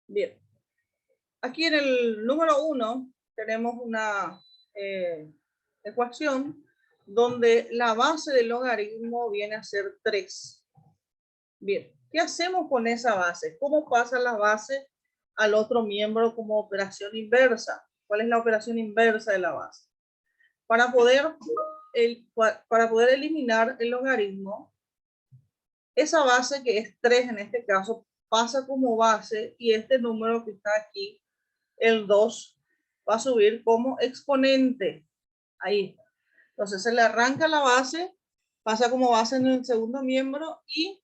Bien. Aquí en el número 1 tenemos una ecuación donde la base del logaritmo viene a ser 3. Bien, ¿qué hacemos con esa base? ¿Cómo pasa la base al otro miembro como operación inversa? ¿Cuál es la operación inversa de la base? Para poder eliminar el logaritmo, esa base que es 3 en este caso pasa como base y este número que está aquí, el 2, va a subir como exponente. Ahí está. Entonces se le arranca la base, pasa como base en el segundo miembro y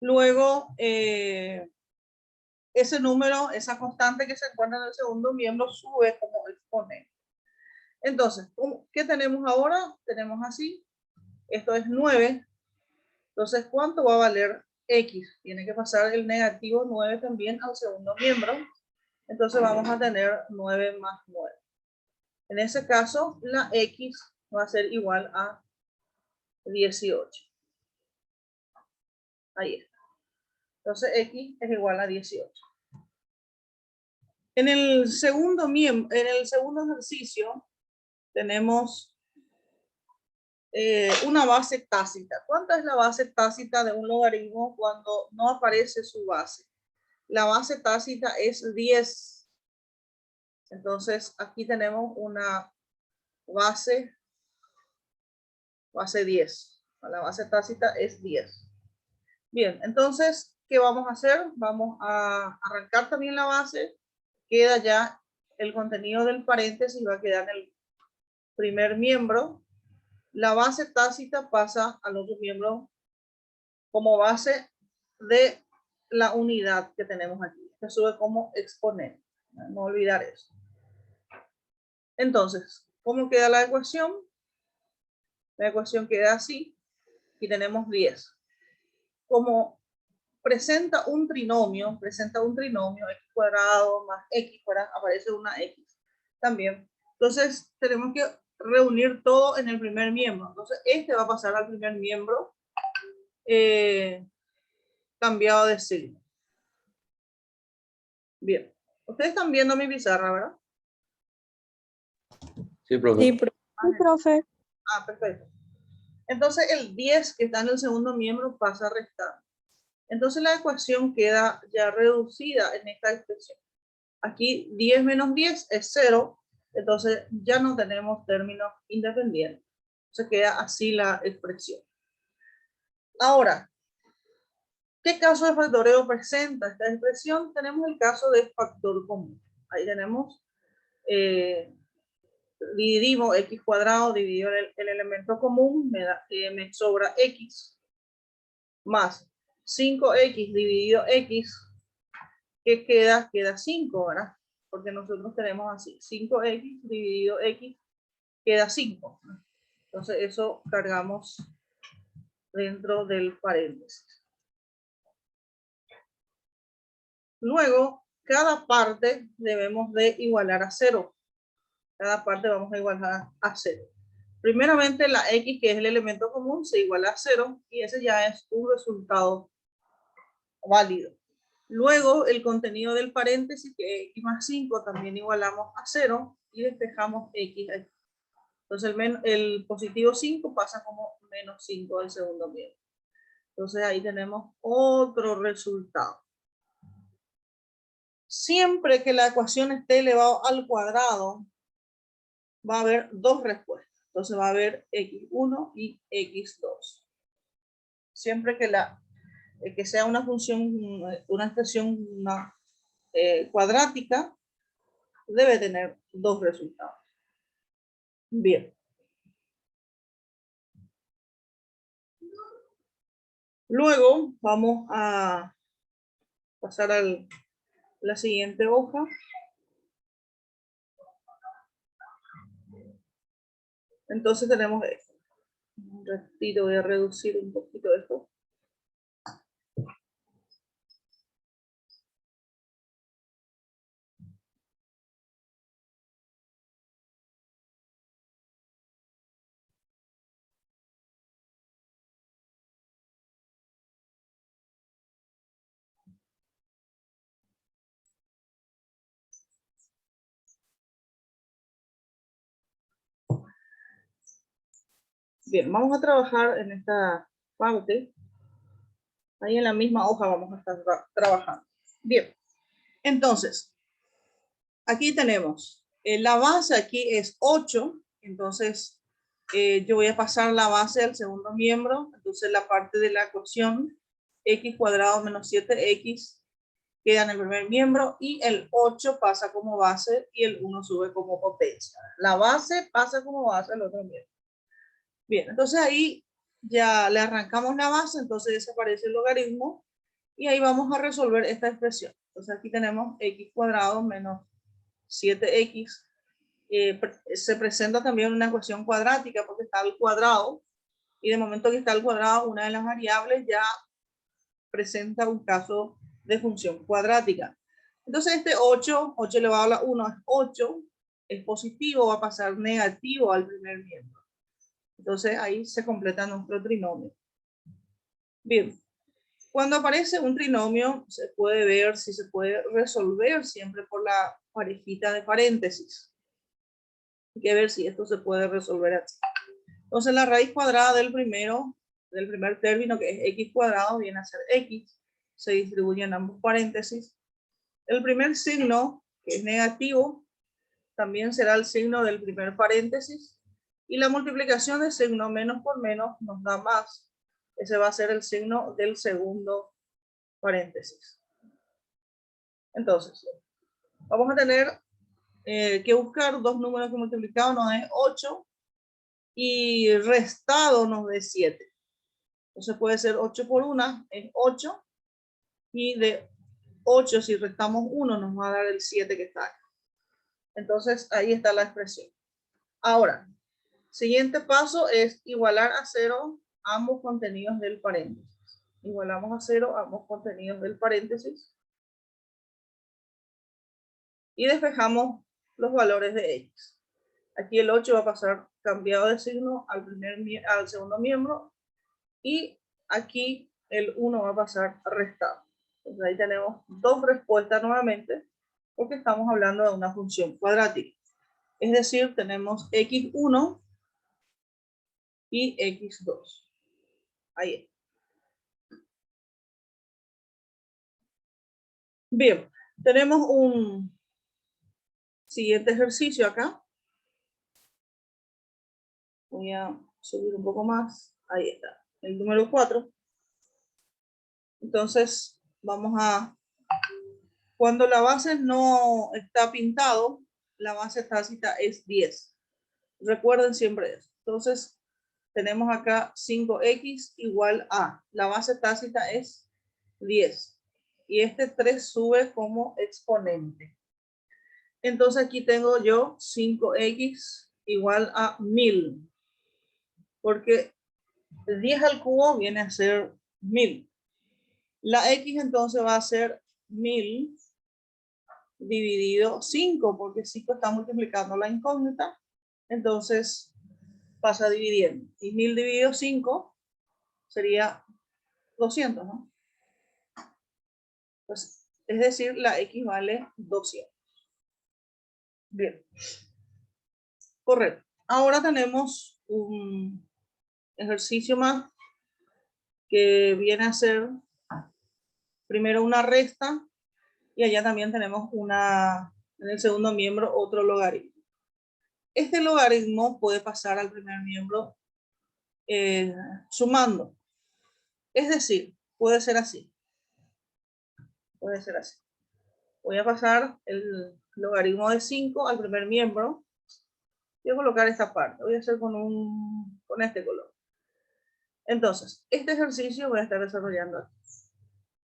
luego ese número, esa constante que se encuentra en el segundo miembro sube como exponente. Entonces, ¿qué tenemos ahora? Tenemos así, esto es 9. Entonces, ¿cuánto va a valer X? Tiene que pasar el negativo 9 también al segundo miembro. Entonces vamos a tener 9 más 9. En ese caso, la X va a ser igual a 18. Ahí está. Entonces, X es igual a 18. En el segundo ejercicio, tenemos una base tácita. ¿Cuánta es la base tácita de un logaritmo cuando no aparece su base? La base tácita es 10. Entonces, aquí tenemos una base 10. La base tácita es 10. Bien, entonces, ¿qué vamos a hacer? Vamos a arrancar también la base. Queda ya el contenido del paréntesis, va a quedar en el primer miembro. La base tácita pasa al otro miembro como base de la unidad que tenemos aquí. Se sube como exponente. No olvidar eso. Entonces, ¿cómo queda la ecuación? La ecuación queda así y tenemos 10. Como presenta un trinomio x cuadrado más x cuadrado, aparece una x también. Entonces, tenemos que reunir todo en el primer miembro. Entonces, este va a pasar al primer miembro cambiado de signo. Bien. Ustedes están viendo mi pizarra, ¿verdad? Sí, profe. Sí, profe. Ah, perfecto. Entonces, el 10 que está en el segundo miembro pasa a restar. Entonces, la ecuación queda ya reducida en esta expresión. Aquí 10 menos 10 es 0. Entonces, ya no tenemos términos independientes. Se queda así la expresión. Ahora, ¿qué caso de factoreo presenta esta expresión? Tenemos el caso de factor común. Ahí tenemos, dividimos x cuadrado, dividido el elemento común, me sobra x, más 5x dividido x, ¿qué queda? Queda 5, ¿verdad? Porque nosotros tenemos así, 5x dividido x, queda 5. Entonces eso cargamos dentro del paréntesis. Luego, cada parte debemos de igualar a 0. Cada parte vamos a igualar a 0. Primeramente la x, que es el elemento común, se iguala a 0 y ese ya es un resultado válido. Luego el contenido del paréntesis, que es x más 5, también igualamos a 0 y despejamos x. Entonces el positivo 5 pasa como menos 5 del segundo miembro. Entonces ahí tenemos otro resultado. Siempre que la ecuación esté elevado al cuadrado, va a haber dos respuestas. Entonces va a haber x1 y x2. Siempre que sea una función, una expresión cuadrática, debe tener dos resultados. Bien. Luego vamos a pasar a la siguiente hoja. Entonces tenemos esto. Un ratito voy a reducir un poquito esto. Bien, vamos a trabajar en esta parte. Ahí en la misma hoja vamos a estar trabajando. Bien, entonces, aquí tenemos, la base aquí es 8, entonces yo voy a pasar la base al segundo miembro, entonces la parte de la ecuación x cuadrado menos 7x queda en el primer miembro y el 8 pasa como base y el 1 sube como potencia. La base pasa como base al otro miembro. Bien, entonces ahí ya le arrancamos la base, entonces desaparece el logaritmo y ahí vamos a resolver esta expresión. Entonces aquí tenemos x cuadrado menos 7x. Se presenta también una ecuación cuadrática porque está al cuadrado y de momento que está al cuadrado una de las variables ya presenta un caso de función cuadrática. Entonces este 8 elevado a la 1 es 8, es positivo, va a pasar negativo al primer miembro. Entonces ahí se completa nuestro trinomio. Bien, cuando aparece un trinomio se puede ver si se puede resolver siempre por la parejita de paréntesis. Hay que ver si esto se puede resolver así. Entonces la raíz cuadrada del primer término, que es x cuadrado, viene a ser x. Se distribuye en ambos paréntesis. El primer signo, que es negativo, también será el signo del primer paréntesis. Y la multiplicación de signo menos por menos nos da más. Ese va a ser el signo del segundo paréntesis. Entonces, vamos a tener que buscar dos números que multiplicados nos dé 8 y restado nos dé 7. Entonces puede ser 8 por 1 es 8 y de 8 si restamos 1 nos va a dar el 7 que está ahí. Entonces ahí está la expresión. Ahora, siguiente paso es igualar a 0 ambos contenidos del paréntesis. Igualamos a 0 ambos contenidos del paréntesis y despejamos los valores de x. Aquí el 8 va a pasar cambiado de signo al segundo miembro y aquí el 1 va a pasar restado. Entonces ahí tenemos dos respuestas nuevamente porque estamos hablando de una función cuadrática. Es decir, tenemos x1 y x2. Ahí está. Bien, tenemos un siguiente ejercicio acá. Voy a subir un poco más. Ahí está. El número 4. Entonces, vamos a... Cuando la base no está pintado, la base tácita es 10. Recuerden siempre eso. Entonces, tenemos acá 5x igual a, la base tácita es 10. Y este 3 sube como exponente. Entonces aquí tengo yo 5x igual a 1000. Porque 10 al cubo viene a ser 1000. La x entonces va a ser 1000 dividido 5, porque 5 está multiplicando la incógnita. Entonces pasa dividiendo. Y 1000 dividido 5 sería 200, ¿no? Pues, es decir, la x vale 200. Bien. Correcto. Ahora tenemos un ejercicio más que viene a ser primero una resta y allá también tenemos en el segundo miembro otro logaritmo. Este logaritmo puede pasar al primer miembro sumando. Es decir, puede ser así. Puede ser así. Voy a pasar el logaritmo de 5 al primer miembro. Voy a colocar esta parte. Voy a hacer con este color. Entonces, este ejercicio voy a estar desarrollando aquí.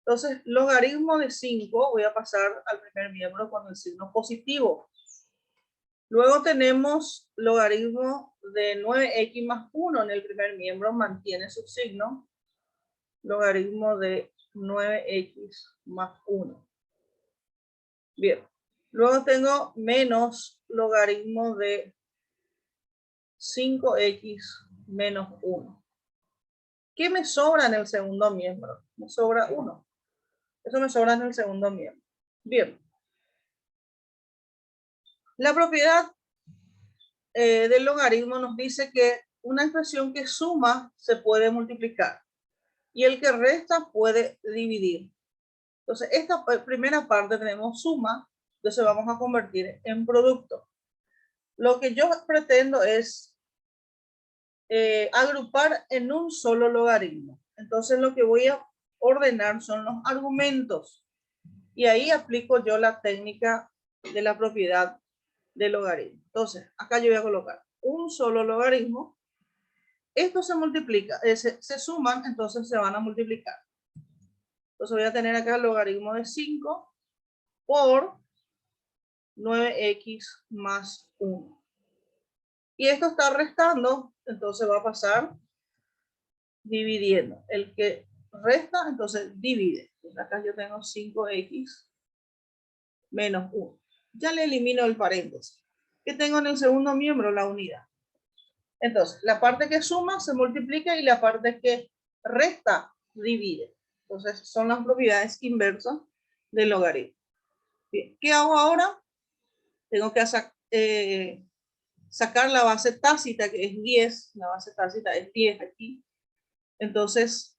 Entonces, logaritmo de 5 voy a pasar al primer miembro con el signo positivo. Luego tenemos logaritmo de 9x más 1 en el primer miembro, mantiene su signo. Logaritmo de 9x más 1. Bien. Luego tengo menos logaritmo de 5x menos 1. ¿Qué me sobra en el segundo miembro? Me sobra 1. Eso me sobra en el segundo miembro. Bien. La propiedad del logaritmo nos dice que una expresión que suma se puede multiplicar y el que resta puede dividir. Entonces, esta primera parte tenemos suma, entonces vamos a convertir en producto. Lo que yo pretendo es agrupar en un solo logaritmo. Entonces, lo que voy a ordenar son los argumentos y ahí aplico yo la técnica de la propiedad del logaritmo. Entonces, acá yo voy a colocar un solo logaritmo. Esto se multiplica, se suman, entonces se van a multiplicar. Entonces voy a tener acá el logaritmo de 5 por 9x más 1. Y esto está restando, entonces va a pasar dividiendo. El que resta, entonces divide. Entonces acá yo tengo 5x menos 1. Ya le elimino el paréntesis. ¿Qué tengo en el segundo miembro? La unidad. Entonces, la parte que suma se multiplica y la parte que resta divide. Entonces, son las propiedades inversas del logaritmo. Bien, ¿qué hago ahora? Tengo que sacar la base tácita, que es 10. La base tácita es 10 aquí. Entonces,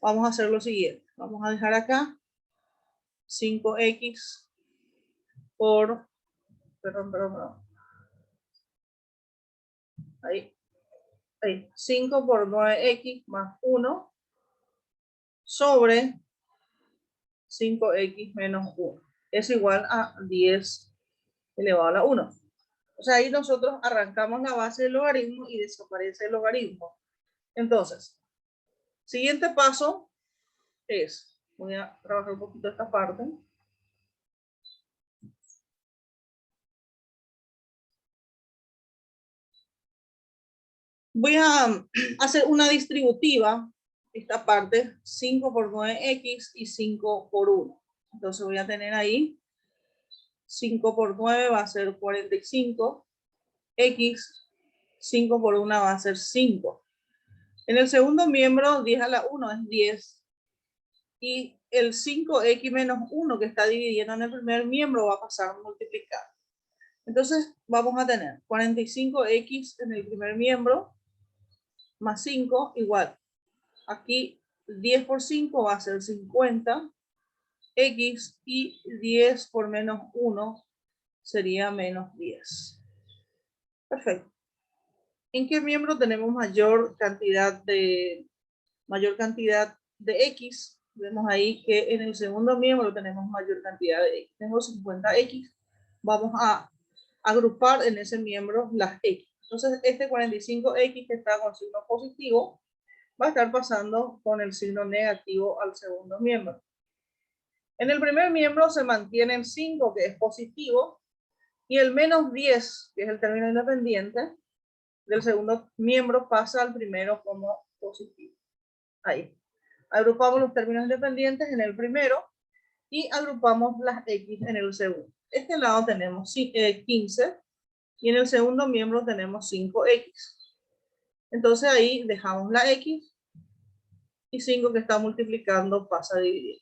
vamos a hacer lo siguiente. Vamos a dejar acá 5x por... Perdón. Ahí. 5 por 9x más 1 sobre 5x menos 1 es igual a 10 elevado a la 1. O sea, ahí nosotros arrancamos la base del logaritmo y desaparece el logaritmo. Entonces, siguiente paso es, voy a trabajar un poquito esta parte. Voy a hacer una distributiva, esta parte, 5 por 9x y 5 por 1. Entonces voy a tener ahí 5 por 9 va a ser 45, x, 5 por 1 va a ser 5. En el segundo miembro, 10 a la 1 es 10. Y el 5x menos 1 que está dividiendo en el primer miembro va a pasar a multiplicar. Entonces vamos a tener 45x en el primer miembro más 5 igual. Aquí 10 por 5 va a ser 50 x y 10 por menos 1 sería menos 10. Perfecto. ¿En qué miembro tenemos mayor cantidad de x? Vemos ahí que en el segundo miembro tenemos mayor cantidad de x. Tengo 50x. Vamos a agrupar en ese miembro las x. Entonces, este 45x que está con signo positivo va a estar pasando con el signo negativo al segundo miembro. En el primer miembro se mantiene el 5, que es positivo, y el menos 10, que es el término independiente, del segundo miembro pasa al primero como positivo. Ahí. Agrupamos los términos independientes en el primero y agrupamos las x en el segundo. Este lado tenemos 15 y en el segundo miembro tenemos 5x. Entonces ahí dejamos la x y 5 que está multiplicando pasa a dividir.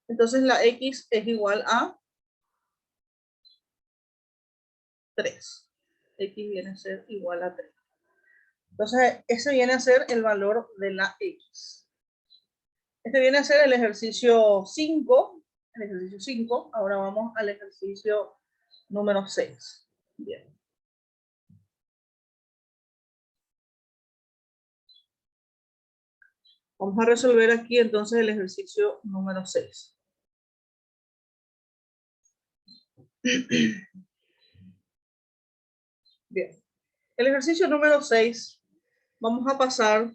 Entonces la x es igual a 3. X viene a ser igual a 3. Entonces ese viene a ser el valor de la x. Este viene a ser el ejercicio 5. El ejercicio 5. Ahora vamos al ejercicio número 6. Bien. Vamos a resolver aquí entonces el ejercicio número 6. Bien. El ejercicio número 6, vamos a pasar,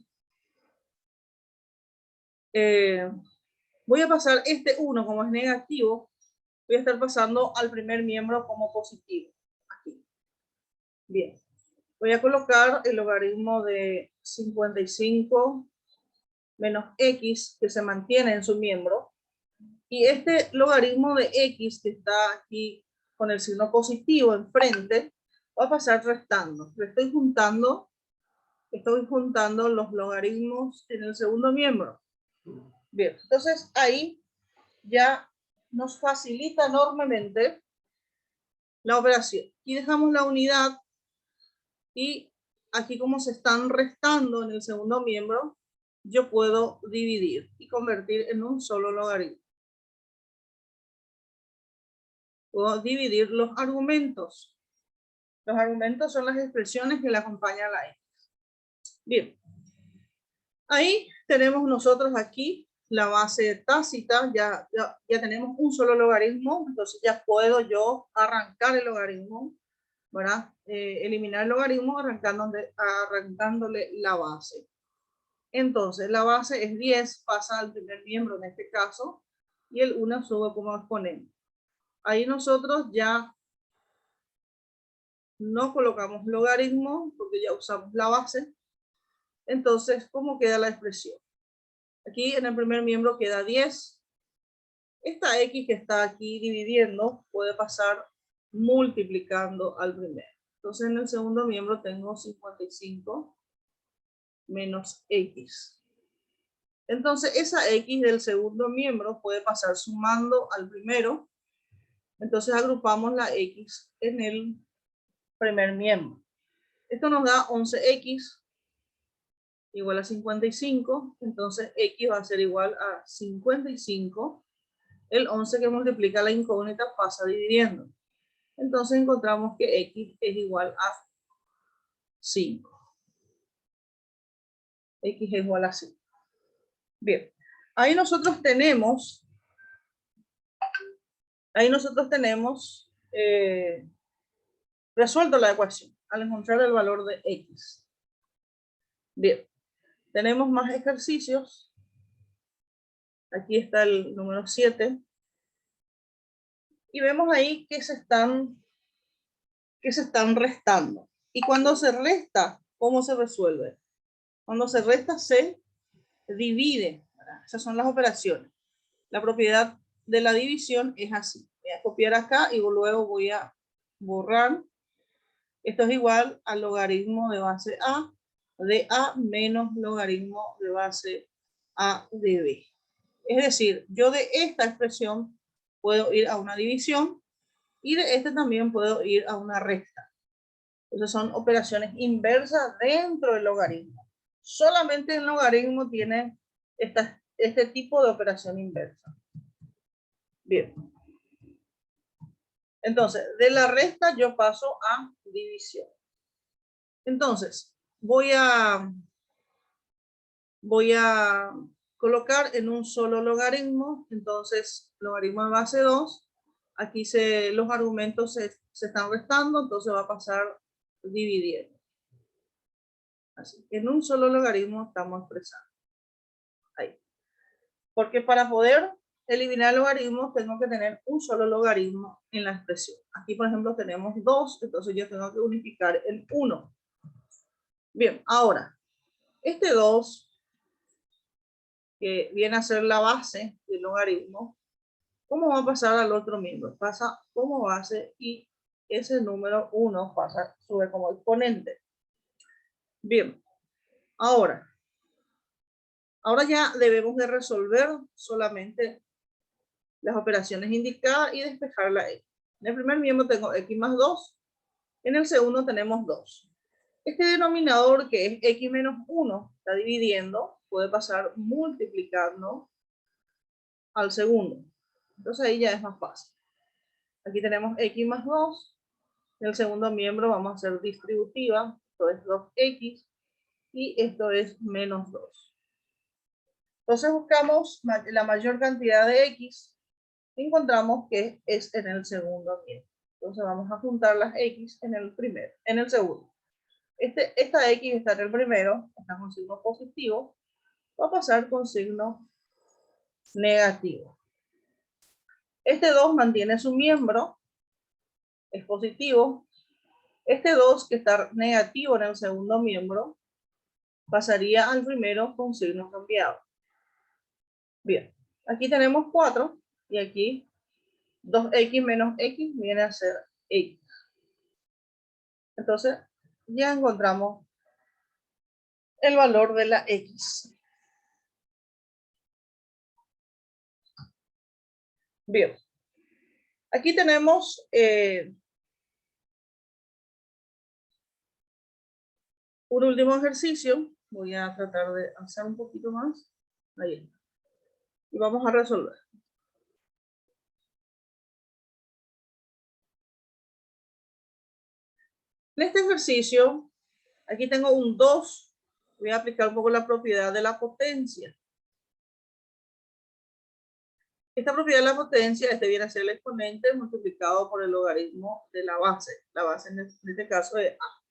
voy a pasar este 1 como es negativo, voy a estar pasando al primer miembro como positivo. Aquí. Bien. Voy a colocar el logaritmo de 55 menos x que se mantiene en su miembro. Y este logaritmo de x que está aquí con el signo positivo enfrente, va a pasar restando. Le estoy juntando los logaritmos en el segundo miembro. Bien, entonces ahí ya nos facilita enormemente la operación. Aquí dejamos la unidad y aquí como se están restando en el segundo miembro, yo puedo dividir y convertir en un solo logaritmo. Puedo dividir los argumentos. Los argumentos son las expresiones que le acompañan a la x. Bien. Ahí tenemos nosotros aquí la base tácita. Ya tenemos un solo logaritmo. Entonces ya puedo yo arrancar el logaritmo, ¿verdad? Eliminar el logaritmo arrancándole la base. Entonces la base es 10, pasa al primer miembro en este caso, y el 1 sube como exponente. Ahí nosotros ya no colocamos logaritmo porque ya usamos la base. Entonces, ¿cómo queda la expresión? Aquí en el primer miembro queda 10. Esta x que está aquí dividiendo puede pasar multiplicando al primero. Entonces en el segundo miembro tengo 55 menos x. Entonces esa x del segundo miembro puede pasar sumando al primero. Entonces agrupamos la x en el primer miembro. Esto nos da 11x igual a 55. Entonces x va a ser igual a 55. El 11 que multiplica la incógnita pasa dividiendo. Entonces encontramos que x es igual a 5. X es igual a 5. Bien, ahí nosotros tenemos resuelto la ecuación al encontrar el valor de x. Bien, tenemos más ejercicios. Aquí está el número 7. Y vemos ahí que se están restando. Y cuando se resta, ¿cómo se resuelve? Cuando se resta, se divide. ¿Verdad? Esas son las operaciones. La propiedad de la división es así. Voy a copiar acá y luego voy a borrar. Esto es igual al logaritmo de base A de A menos logaritmo de base A de B. Es decir, yo de esta expresión puedo ir a una división y de este también puedo ir a una resta. Entonces son operaciones inversas dentro del logaritmo. Solamente el logaritmo tiene este tipo de operación inversa. Bien. Entonces, de la resta yo paso a división. Entonces, voy a colocar en un solo logaritmo. Entonces, logaritmo de base 2. Aquí los argumentos se están restando, entonces va a pasar dividiendo. Así, en un solo logaritmo estamos expresando. Ahí. Porque para poder eliminar logaritmos tengo que tener un solo logaritmo en la expresión. Aquí, por ejemplo, tenemos 2, entonces yo tengo que unificar el 1. Bien, ahora, este 2, que viene a ser la base del logaritmo, ¿cómo va a pasar al otro miembro? Pasa como base y ese número 1 sube como exponente. Bien, ahora ya debemos de resolver solamente las operaciones indicadas y despejar la x. En el primer miembro tengo x más 2, en el segundo tenemos 2. Este denominador, que es x menos 1, está dividiendo, puede pasar multiplicando al segundo. Entonces ahí ya es más fácil. Aquí tenemos x más 2. En el segundo miembro vamos a hacer distributiva. Esto es 2x y esto es menos 2. Entonces buscamos la mayor cantidad de x. Encontramos que es en el segundo miembro. Entonces vamos a juntar las x en el segundo. Esta x está en el primero, está con signo positivo, va a pasar con signo negativo. Este 2 mantiene su miembro, es positivo. Este 2 que está negativo en el segundo miembro, pasaría al primero con signo cambiado. Bien, aquí tenemos 4 y aquí 2x menos x viene a ser x. Entonces ya encontramos el valor de la x. Bien, aquí tenemos un último ejercicio. Voy a tratar de hacer un poquito más. Ahí está. Y vamos a resolver. En este ejercicio, aquí tengo un 2. Voy a aplicar un poco la propiedad de la potencia. Esta propiedad de la potencia, este viene a ser el exponente multiplicado por el logaritmo de la base. La base en este caso es A.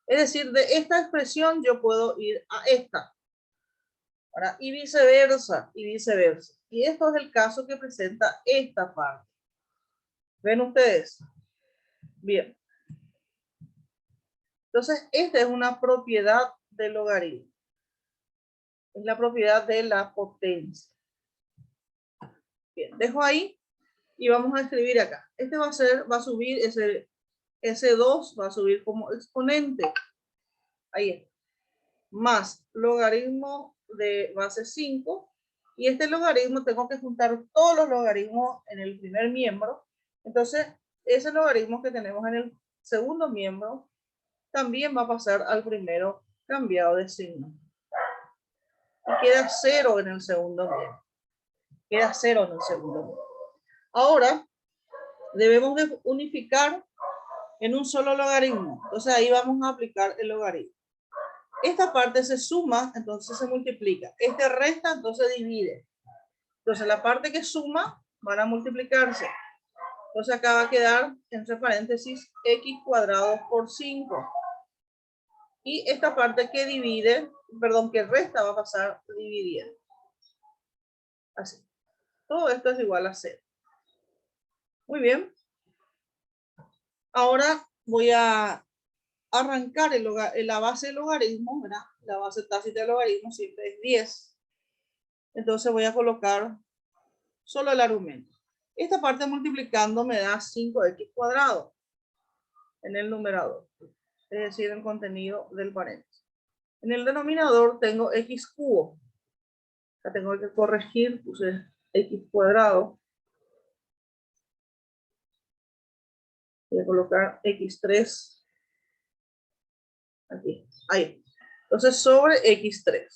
Es decir, de esta expresión yo puedo ir a esta. Ahora, y viceversa, y viceversa. Y esto es el caso que presenta esta parte. ¿Ven ustedes? Bien. Entonces, esta es una propiedad del logaritmo. Es la propiedad de la potencia. Bien, dejo ahí y vamos a escribir acá. Este va a subir, ese 2 va a subir como exponente. Ahí está. Más logaritmo de base 5. Y este logaritmo tengo que juntar todos los logaritmos en el primer miembro. Entonces, ese logaritmo que tenemos en el segundo miembro también va a pasar al primero cambiado de signo. Y queda 0 en el segundo miembro. Queda 0 en el segundo miembro. Ahora, debemos de unificar en un solo logaritmo. Entonces, ahí vamos a aplicar el logaritmo. Esta parte se suma, entonces se multiplica. Este resta, entonces divide. Entonces, la parte que suma van a multiplicarse. Entonces, acá va a quedar, entre paréntesis, x cuadrado por 5. Y esta parte que divide, perdón, que resta va a pasar dividiendo. Así. Todo esto es igual a 0. Muy bien. Ahora voy a arrancar la base del logaritmo, ¿verdad? La base tácita del logaritmo siempre es 10. Entonces voy a colocar solo el argumento. Esta parte multiplicando me da 5x cuadrado en el numerador, es decir, el contenido del paréntesis. En el denominador tengo x cubo. Acá tengo que corregir, puse x cuadrado. Voy a colocar x3 aquí, ahí. Entonces sobre x3.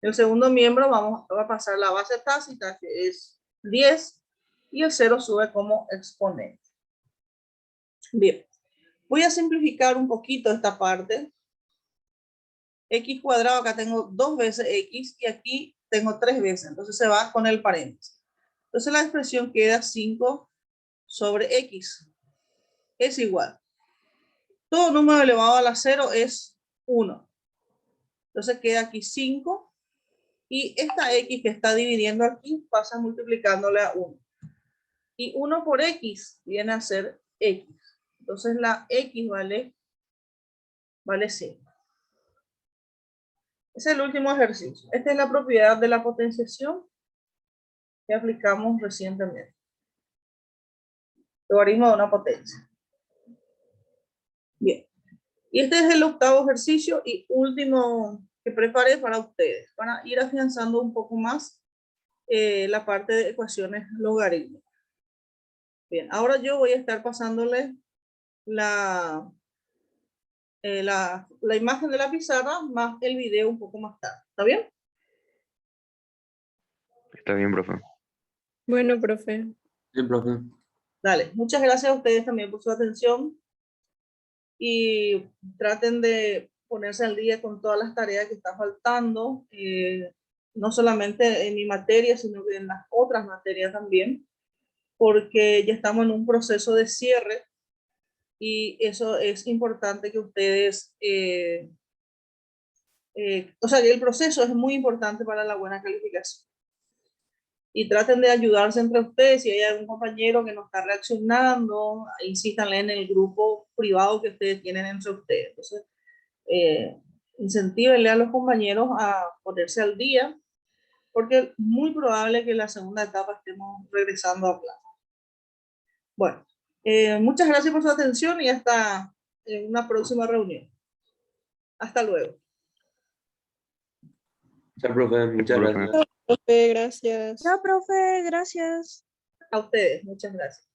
El segundo miembro va a pasar la base tácita, que es 10, y el 0 sube como exponente. Bien, voy a simplificar un poquito esta parte. X cuadrado, acá tengo 2 veces x y aquí tengo 3 veces, entonces se va con el paréntesis. Entonces la expresión queda 5 sobre x. Es igual. Todo número elevado a la 0 es 1. Entonces queda aquí 5. Y esta x que está dividiendo aquí pasa multiplicándole a 1. Y 1 por x viene a ser x. Entonces la x vale 5. Es el último ejercicio. Esta es la propiedad de la potenciación que aplicamos recientemente. Logaritmo de una potencia. Bien. Y este es el octavo ejercicio y último que preparé para ustedes, para ir afianzando un poco más la parte de ecuaciones logarítmicas. Bien, ahora yo voy a estar pasándole la imagen de la pizarra más el video un poco más tarde. ¿Está bien? Está bien, profe. Bueno, profe. Sí, profe. Dale, muchas gracias a ustedes también por su atención y traten de ponerse al día con todas las tareas que están faltando, no solamente en mi materia, sino que en las otras materias también, porque ya estamos en un proceso de cierre y eso es importante que ustedes, o sea, el proceso es muy importante para la buena calificación. Y traten de ayudarse entre ustedes. Si hay algún compañero que no está reaccionando, insístanle en el grupo privado que ustedes tienen entre ustedes. Entonces, incentívenle a los compañeros a ponerse al día, porque es muy probable que en la segunda etapa estemos regresando a clase. Bueno, muchas gracias por su atención y hasta una próxima reunión. Hasta luego. Chao, profe. Muchas gracias. Profe, gracias. Chao, profe, gracias. A ustedes, muchas gracias.